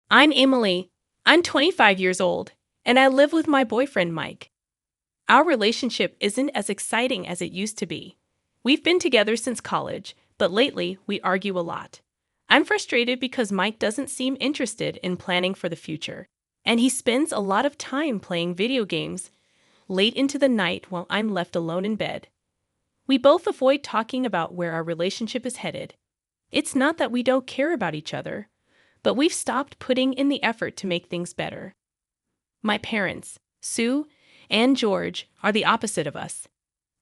I'm Emily. I'm 25 years old, and I live with my boyfriend, Mike. Our relationship isn't as exciting as it used to be. We've been together since college, but lately we argue a lot. I'm frustrated because Mike doesn't seem interested in planning for the future, and he spends a lot of time playing video games late into the night while I'm left alone in bed. We both avoid talking about where our relationship is headed. It's not that we don't care about each other, but we've stopped putting in the effort to make things better. My parents, Sue and George, are the opposite of us.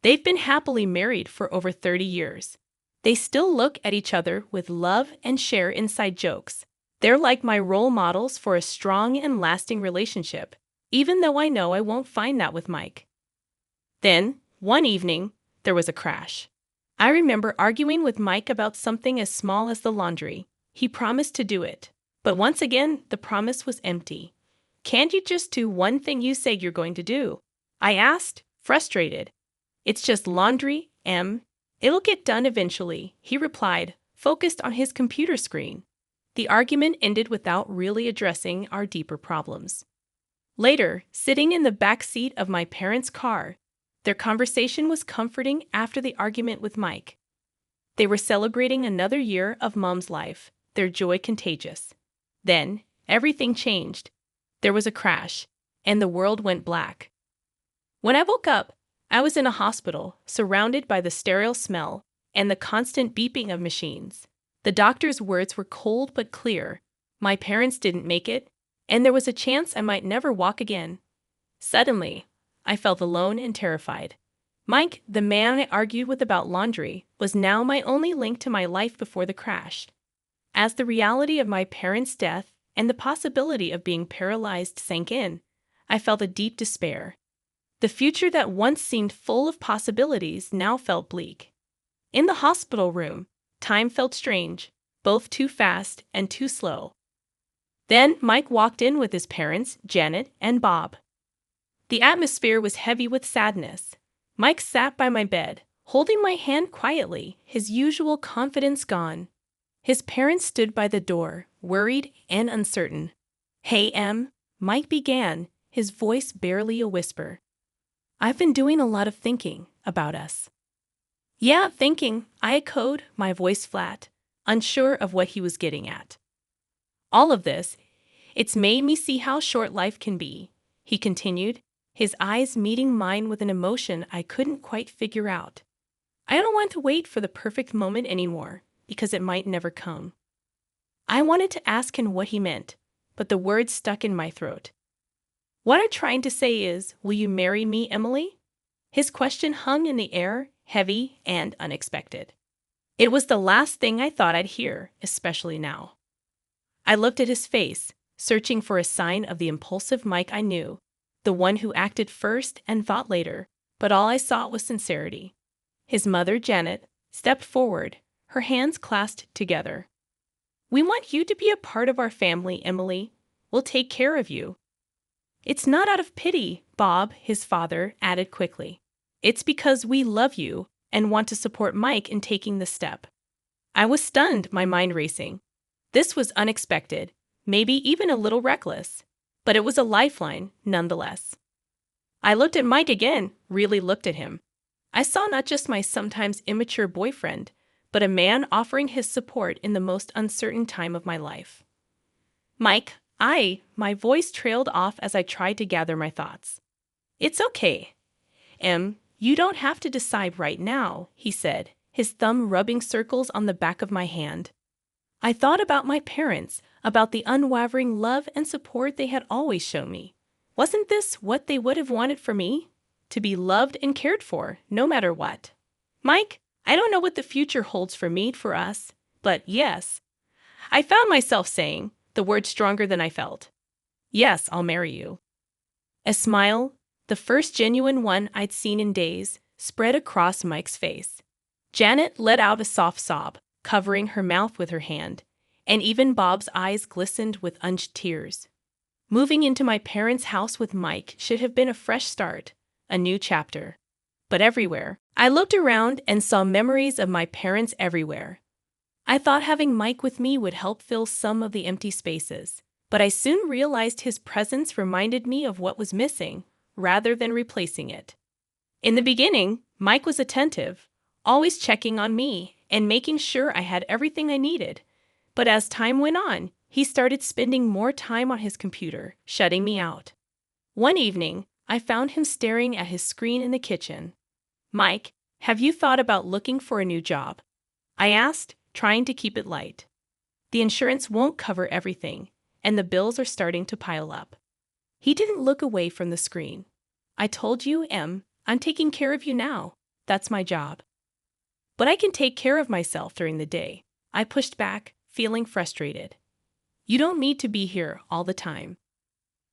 They've been happily married for over 30 years. They still look at each other with love and share inside jokes. They're like my role models for a strong and lasting relationship, even though I know I won't find that with Mike. Then, one evening, there was a crash. I remember arguing with Mike about something as small as the laundry. He promised to do it, but once again, the promise was empty. Can't you just do one thing you say you're going to do? I asked, frustrated. It's just laundry, Em. It'll get done eventually, he replied, focused on his computer screen. The argument ended without really addressing our deeper problems. Later, sitting in the back seat of my parents' car, their conversation was comforting after the argument with Mike. They were celebrating another year of Mom's life, their joy contagious. Then, everything changed. There was a crash, and the world went black. When I woke up, I was in a hospital, surrounded by the sterile smell and the constant beeping of machines. The doctor's words were cold but clear. My parents didn't make it, and there was a chance I might never walk again. Suddenly, I felt alone and terrified. Mike, the man I argued with about laundry, was now my only link to my life before the crash. As the reality of my parents' death and the possibility of being paralyzed sank in, I felt a deep despair. The future that once seemed full of possibilities now felt bleak. In the hospital room, time felt strange, both too fast and too slow. Then Mike walked in with his parents, Janet and Bob. The atmosphere was heavy with sadness. Mike sat by my bed, holding my hand quietly, his usual confidence gone. His parents stood by the door, worried and uncertain. "Hey, Em," Mike began, his voice barely a whisper. "I've been doing a lot of thinking about us." "Yeah, thinking," I echoed, my voice flat, unsure of what he was getting at. "All of this, it's made me see how short life can be," he continued, his eyes meeting mine with an emotion I couldn't quite figure out. "I don't want to wait for the perfect moment anymore, because it might never come." I wanted to ask him what he meant, but the words stuck in my throat. "What I'm trying to say is, will you marry me, Emily?" His question hung in the air, heavy and unexpected. It was the last thing I thought I'd hear, especially now. I looked at his face, searching for a sign of the impulsive Mike I knew, the one who acted first and thought later, but all I saw was sincerity. His mother, Janet, stepped forward, her hands clasped together. "We want you to be a part of our family, Emily. We'll take care of you." "It's not out of pity," Bob, his father, added quickly. "It's because we love you and want to support Mike in taking the step." I was stunned, my mind racing. This was unexpected, maybe even a little reckless, but it was a lifeline nonetheless. I looked at Mike again, really looked at him. I saw not just my sometimes immature boyfriend, but a man offering his support in the most uncertain time of my life. "Mike, my voice trailed off as I tried to gather my thoughts. "It's okay. Em, you don't have to decide right now," he said, his thumb rubbing circles on the back of my hand. I thought about my parents, about the unwavering love and support they had always shown me. Wasn't this what they would have wanted for me? To be loved and cared for, no matter what. "Mike, I don't know what the future holds for us, but yes." I found myself saying, the word stronger than I felt. "Yes, I'll marry you." A smile, the first genuine one I'd seen in days, spread across Mike's face. Janet let out a soft sob, covering her mouth with her hand, and even Bob's eyes glistened with unshed tears. Moving into my parents' house with Mike should have been a fresh start, a new chapter. But everywhere, I looked around and saw memories of my parents everywhere. I thought having Mike with me would help fill some of the empty spaces, But I soon realized his presence reminded me of what was missing, rather than replacing it. In the beginning, Mike was attentive, always checking on me and making sure I had everything I needed. But as time went on, he started spending more time on his computer, shutting me out. One evening, I found him staring at his screen in the kitchen. "Mike, have you thought about looking for a new job?" I asked, trying to keep it light. "The insurance won't cover everything, and the bills are starting to pile up." He didn't look away from the screen. "I told you, I'm taking care of you now. That's my job." "But I can take care of myself during the day," I pushed back, feeling frustrated. "You don't need to be here all the time."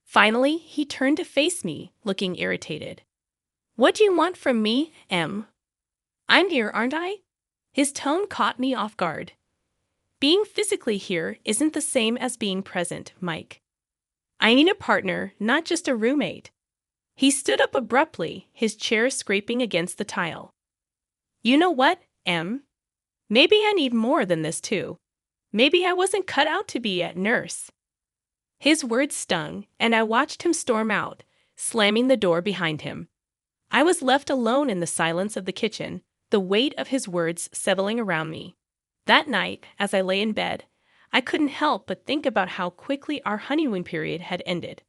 Finally, he turned to face me, looking irritated. "What do you want from me, Em? I'm here, aren't I?" His tone caught me off guard. "Being physically here isn't the same as being present, Mike. I need a partner, not just a roommate." He stood up abruptly, his chair scraping against the tile. "You know what, Em? Maybe I need more than this too. Maybe I wasn't cut out to be a nurse." His words stung, and I watched him storm out, slamming the door behind him. I was left alone in the silence of the kitchen, the weight of his words settling around me. That night, as I lay in bed, I couldn't help but think about how quickly our honeymoon period had ended.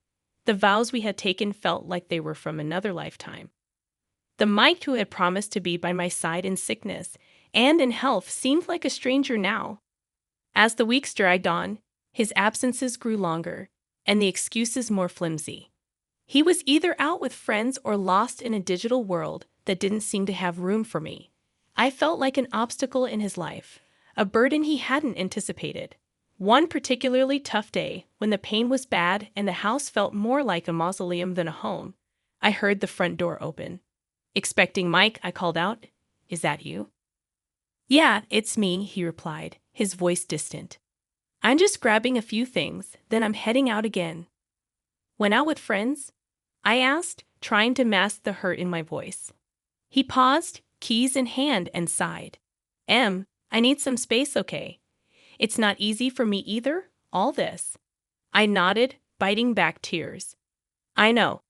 The vows we had taken felt like they were from another lifetime. The Mike who had promised to be by my side in sickness and in health seemed like a stranger now. As the weeks dragged on, his absences grew longer, and the excuses more flimsy. He was either out with friends or lost in a digital world that didn't seem to have room for me. I felt like an obstacle in his life, a burden he hadn't anticipated. One particularly tough day, when the pain was bad and the house felt more like a mausoleum than a home, I heard the front door open. Expecting Mike, I called out, "Is that you?" "Yeah, it's me," he replied, his voice distant. "I'm just grabbing a few things, then I'm heading out again." "Went out with friends?" I asked, trying to mask the hurt in my voice. He paused, keys in hand, and sighed. "Em, I need some space, okay? It's not easy for me either, all this." I nodded, biting back tears. "I know.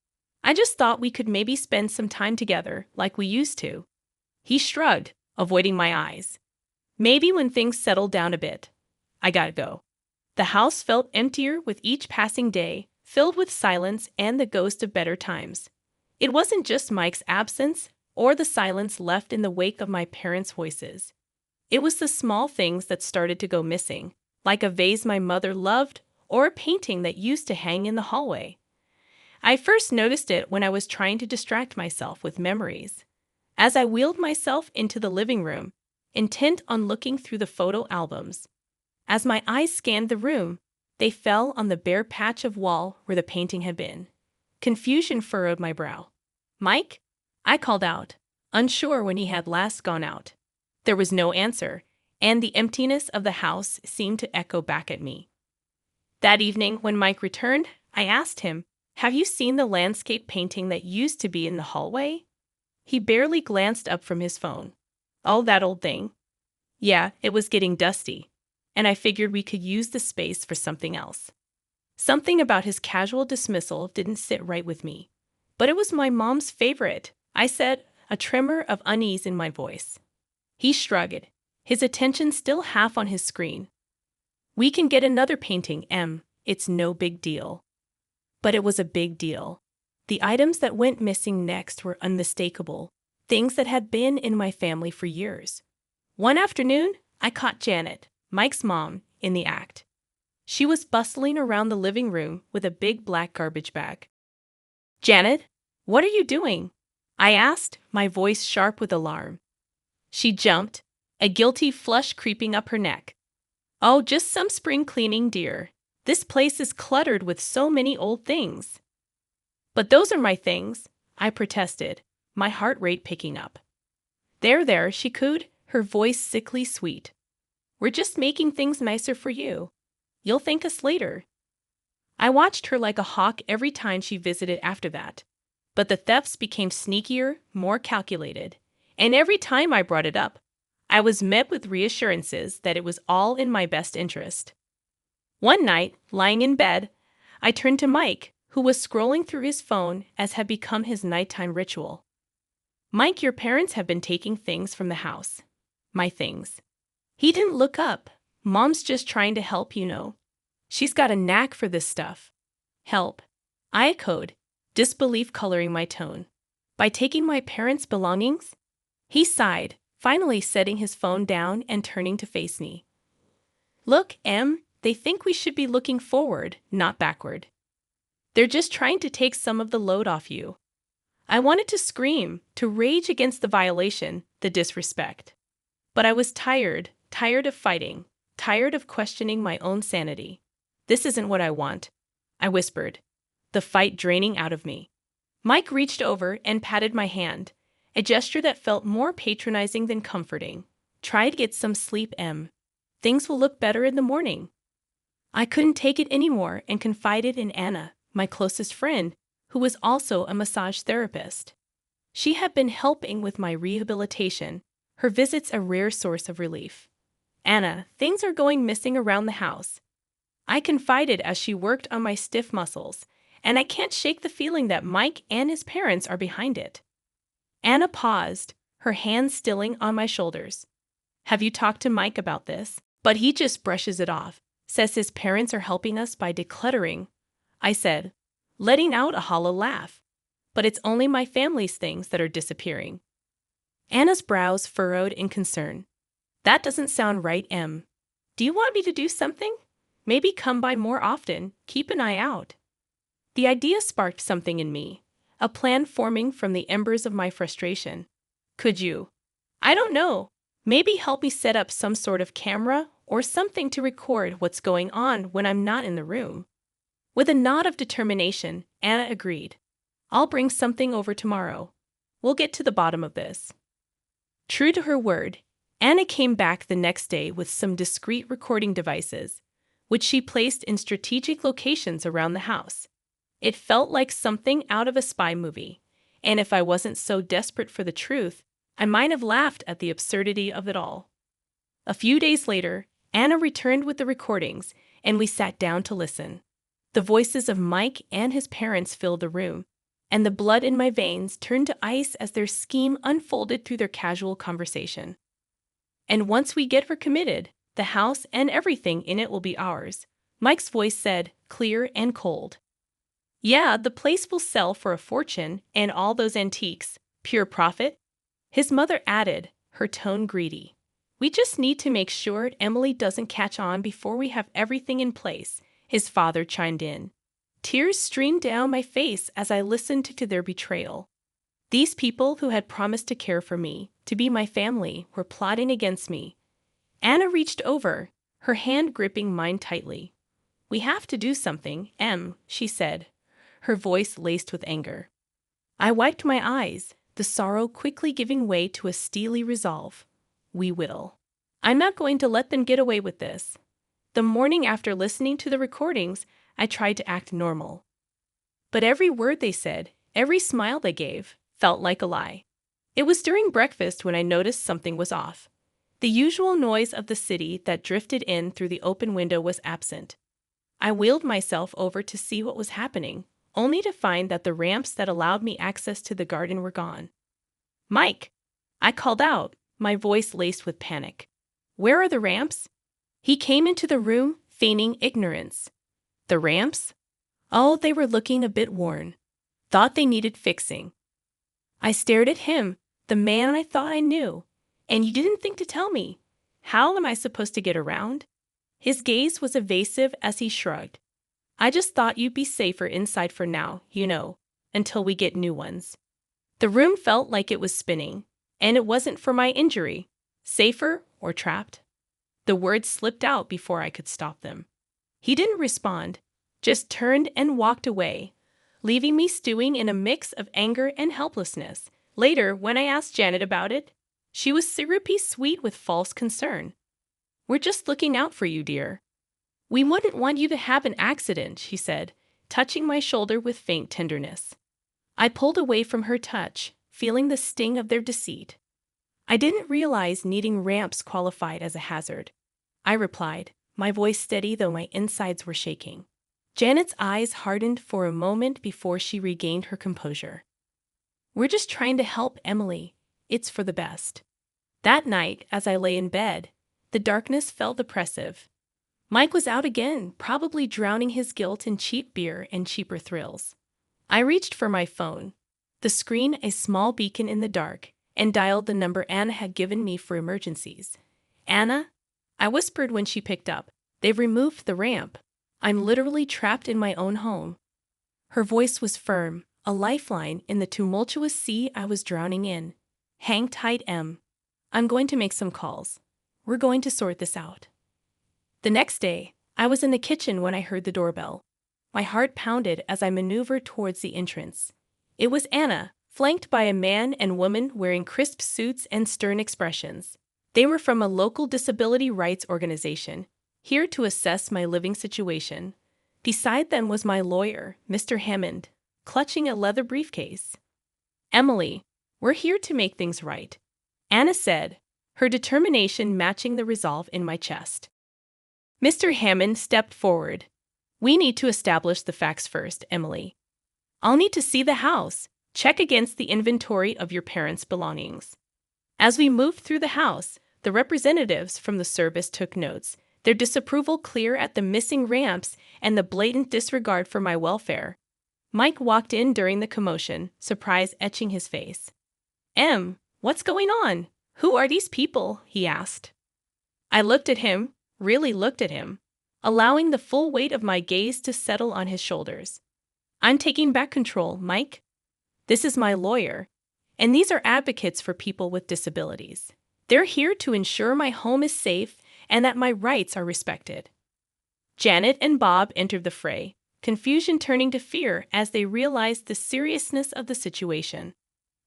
I just thought we could maybe spend some time together, like we used to." He shrugged, avoiding my eyes. "Maybe when things settle down a bit." I gotta go. The house felt emptier with each passing day, filled with silence and the ghost of better times. It wasn't just Mike's absence or the silence left in the wake of my parents' voices. It was the small things that started to go missing, like a vase my mother loved or a painting that used to hang in the hallway. I first noticed it when I was trying to distract myself with memories. As I wheeled myself into the living room, intent on looking through the photo albums. As my eyes scanned the room, they fell on the bare patch of wall where the painting had been. Confusion furrowed my brow. "Mike?" I called out, unsure when he had last gone out. There was no answer, and the emptiness of the house seemed to echo back at me. That evening, when Mike returned, I asked him, "Have you seen the landscape painting that used to be in the hallway?" He barely glanced up from his phone. "Oh, that old thing? Yeah, it was getting dusty, and I figured we could use the space for something else." Something about his casual dismissal didn't sit right with me. "But it was my mom's favorite," I said, a tremor of unease in my voice. He shrugged, his attention still half on his screen. "We can get another painting, Em. It's no big deal." But it was a big deal. The items that went missing next were unmistakable, things that had been in my family for years. One afternoon, I caught Janet, Mike's mom, in the act. She was bustling around the living room with a big black garbage bag. "Janet, what are you doing?" I asked, my voice sharp with alarm. She jumped, a guilty flush creeping up her neck. "Oh, just some spring cleaning, dear. This place is cluttered with so many old things." "But those are my things," I protested, my heart rate picking up. There, she cooed, her voice sickly sweet. "We're just making things nicer for you. You'll thank us later." I watched her like a hawk every time she visited after that. But the thefts became sneakier, more calculated. And every time I brought it up, I was met with reassurances that it was all in my best interest. One night, lying in bed, I turned to Mike, who was scrolling through his phone as had become his nighttime ritual. Mike, your parents have been taking things from the house. My things. He didn't look up. Mom's just trying to help, you know. She's got a knack for this stuff. Help. I echoed, disbelief coloring my tone. By taking my parents' belongings? He sighed, finally setting his phone down and turning to face me. Look, Em, they think we should be looking forward, not backward. They're just trying to take some of the load off you. I wanted to scream, to rage against the violation, the disrespect. But I was tired of fighting, tired of questioning my own sanity. This isn't what I want, I whispered, the fight draining out of me. Mike reached over and patted my hand, a gesture that felt more patronizing than comforting. Try to get some sleep, Em. Things will look better in the morning. I couldn't take it anymore and confided in Anna, my closest friend, who was also a massage therapist. She had been helping with my rehabilitation, her visits a rare source of relief. Anna, things are going missing around the house. I confided as she worked on my stiff muscles, and I can't shake the feeling that Mike and his parents are behind it. Anna paused, her hands stilling on my shoulders. Have you talked to Mike about this? But he just brushes it off, says his parents are helping us by decluttering. I said, letting out a hollow laugh. But it's only my family's things that are disappearing. Anna's brows furrowed in concern. That doesn't sound right, Em. Do you want me to do something? Maybe come by more often, keep an eye out. The idea sparked something in me, a plan forming from the embers of my frustration. Could you? I don't know. Maybe help me set up some sort of camera or something to record what's going on when I'm not in the room. With a nod of determination, Anna agreed. I'll bring something over tomorrow. We'll get to the bottom of this. True to her word, Anna came back the next day with some discreet recording devices, which she placed in strategic locations around the house. It felt like something out of a spy movie, and if I wasn't so desperate for the truth, I might have laughed at the absurdity of it all. A few days later, Anna returned with the recordings, and we sat down to listen. The voices of Mike and his parents filled the room, and the blood in my veins turned to ice as their scheme unfolded through their casual conversation. And once we get her committed, the house and everything in it will be ours, Mike's voice said, clear and cold. Yeah, the place will sell for a fortune, and all those antiques, pure profit. His mother added, her tone greedy. We just need to make sure Emily doesn't catch on before we have everything in place, his father chimed in. Tears streamed down my face as I listened to their betrayal. These people who had promised to care for me, to be my family, were plotting against me. Anna reached over, her hand gripping mine tightly. We have to do something, Em, she said, her voice laced with anger. I wiped my eyes, the sorrow quickly giving way to a steely resolve. We will. I'm not going to let them get away with this. The morning after listening to the recordings, I tried to act normal. But every word they said, every smile they gave, felt like a lie. It was during breakfast when I noticed something was off. The usual noise of the city that drifted in through the open window was absent. I wheeled myself over to see what was happening, only to find that the ramps that allowed me access to the garden were gone. Mike! I called out, my voice laced with panic. Where are the ramps? He came into the room, feigning ignorance. The ramps? Oh, they were looking a bit worn. Thought they needed fixing. I stared at him, the man I thought I knew. And you didn't think to tell me. How am I supposed to get around? His gaze was evasive as he shrugged. I just thought you'd be safer inside for now, you know, until we get new ones. The room felt like it was spinning, and it wasn't for my injury. Safer or trapped? The words slipped out before I could stop them. He didn't respond, just turned and walked away, leaving me stewing in a mix of anger and helplessness. Later, when I asked Janet about it, she was syrupy sweet with false concern. We're just looking out for you, dear. We wouldn't want you to have an accident, she said, touching my shoulder with faint tenderness. I pulled away from her touch, feeling the sting of their deceit. I didn't realize needing ramps qualified as a hazard. I replied, my voice steady though my insides were shaking. Janet's eyes hardened for a moment before she regained her composure. "We're just trying to help, Emily. It's for the best." That night, as I lay in bed, the darkness felt oppressive. Mike was out again, probably drowning his guilt in cheap beer and cheaper thrills. I reached for my phone, the screen a small beacon in the dark, and dialed the number Anna had given me for emergencies. "Anna?" I whispered when she picked up. "They've removed the ramp. I'm literally trapped in my own home." Her voice was firm, a lifeline in the tumultuous sea I was drowning in. "Hang tight, Em. I'm going to make some calls. We're going to sort this out." The next day, I was in the kitchen when I heard the doorbell. My heart pounded as I maneuvered towards the entrance. It was Anna, flanked by a man and woman wearing crisp suits and stern expressions. They were from a local disability rights organization, here to assess my living situation. Beside them was my lawyer, Mr. Hammond, clutching a leather briefcase. "Emily, we're here to make things right," Anna said, her determination matching the resolve in my chest. Mr. Hammond stepped forward. "We need to establish the facts first, Emily. I'll need to see the house, check against the inventory of your parents' belongings." As we moved through the house, the representatives from the service took notes, their disapproval clear at the missing ramps and the blatant disregard for my welfare. Mike walked in during the commotion, surprise etching his face. "Em, what's going on? Who are these people?" he asked. I looked at him, really looked at him, allowing the full weight of my gaze to settle on his shoulders. "I'm taking back control, Mike. This is my lawyer, and these are advocates for people with disabilities. They're here to ensure my home is safe and that my rights are respected." Janet and Bob entered the fray, confusion turning to fear as they realized the seriousness of the situation.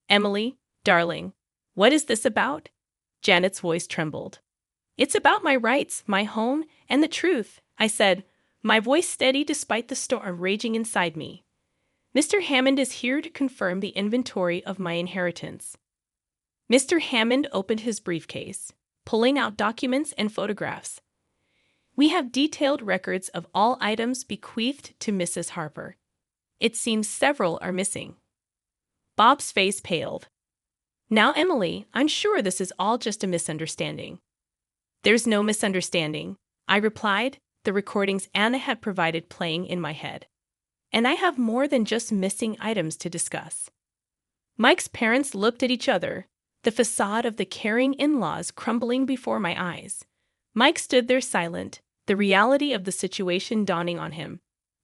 "Emily, darling, what is this about?" Janet's voice trembled. "It's about my rights, my home, and the truth," I said, my voice steady despite the storm raging inside me. "Mr. Hammond is here to confirm the inventory of my inheritance." Mr. Hammond opened his briefcase, pulling out documents and photographs. "We have detailed records of all items bequeathed to Mrs. Harper. It seems several are missing." Bob's face paled. "Now, Emily, I'm sure this is all just a misunderstanding." "There's no misunderstanding," I replied, the recordings Anna had provided playing in my head. "And I have more than just missing items to discuss." Mike's parents looked at each other, the facade of the caring in-laws crumbling before my eyes. Mike stood there silent, the reality of the situation dawning on him.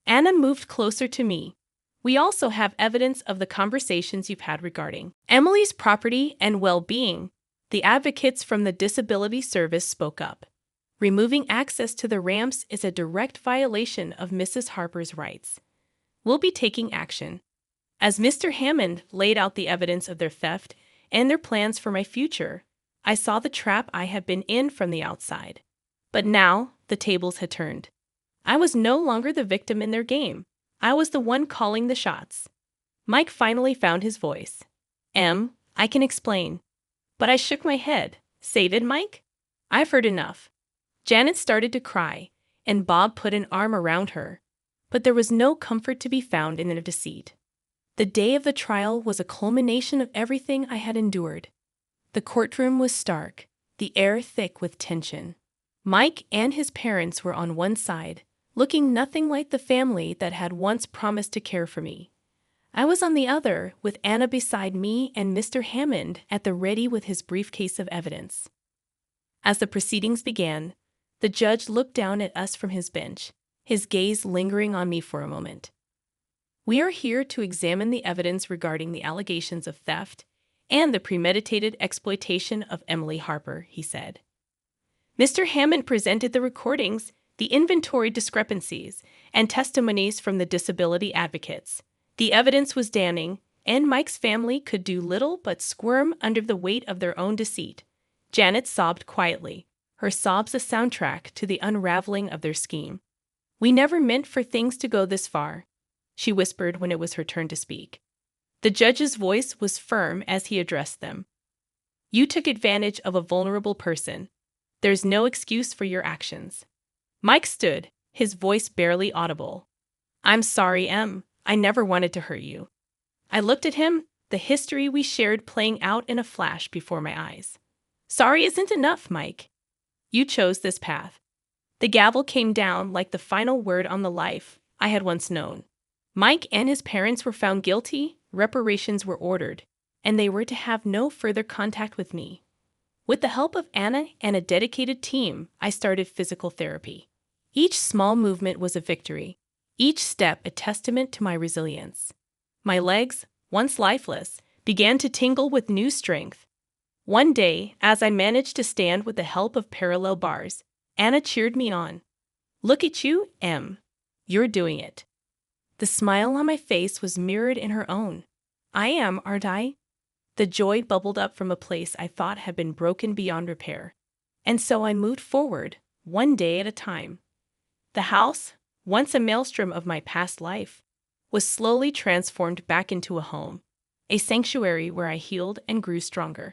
Anna moved closer to me. "We also have evidence of the conversations you've had regarding Emily's property and well-being." The advocates from the Disability Service spoke up. "Removing access to the ramps is a direct violation of Mrs. Harper's rights. We'll be taking action." As Mr. Hammond laid out the evidence of their theft and their plans for my future, I saw the trap I had been in from the outside. But now, the tables had turned. I was no longer the victim in their game. I was the one calling the shots. Mike finally found his voice. "Em, I can explain." But I shook my head. "Say it, Mike? I've heard enough." Janet started to cry, and Bob put an arm around her. But there was no comfort to be found in their deceit. The day of the trial was a culmination of everything I had endured. The courtroom was stark, the air thick with tension. Mike and his parents were on one side, looking nothing like the family that had once promised to care for me. I was on the other, with Anna beside me and Mr. Hammond at the ready with his briefcase of evidence. As the proceedings began, the judge looked down at us from his bench, his gaze lingering on me for a moment. "We are here to examine the evidence regarding the allegations of theft and the premeditated exploitation of Emily Harper," he said. Mr. Hammond presented the recordings, the inventory discrepancies, and testimonies from the disability advocates. The evidence was damning, and Mike's family could do little but squirm under the weight of their own deceit. Janet sobbed quietly, her sobs a soundtrack to the unraveling of their scheme. "We never meant for things to go this far," she whispered when it was her turn to speak. The judge's voice was firm as he addressed them. "You took advantage of a vulnerable person. There's no excuse for your actions." Mike stood, his voice barely audible. I'm sorry, Em. I never wanted to hurt you. I looked at him, the history we shared playing out in a flash before my eyes. Sorry isn't enough, Mike. You chose this path. The gavel came down like the final word on the life I had once known. Mike and his parents were found guilty, reparations were ordered, and they were to have no further contact with me. With the help of Anna and a dedicated team, I started physical therapy. Each small movement was a victory, each step a testament to my resilience. My legs, once lifeless, began to tingle with new strength. One day, as I managed to stand with the help of parallel bars, Anna cheered me on. Look at you, Em. You're doing it. The smile on my face was mirrored in her own. I am, aren't I? The joy bubbled up from a place I thought had been broken beyond repair. And so I moved forward, one day at a time. The house, once a maelstrom of my past life, was slowly transformed back into a home, a sanctuary where I healed and grew stronger.